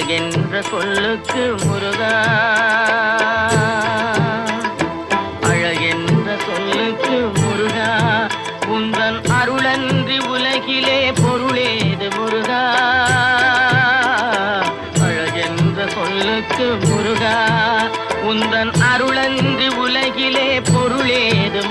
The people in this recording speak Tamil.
அழகென்ற சொல்லுக்கு முருகா, அழகென்ற சொல்லுக்கு முருகா, உந்தன் அருளன்றி உலகிலே பொருளேது முருகா. அழகென்ற சொல்லுக்கு முருகா, உந்தன் அருளன்றி உலகிலே பொருளேது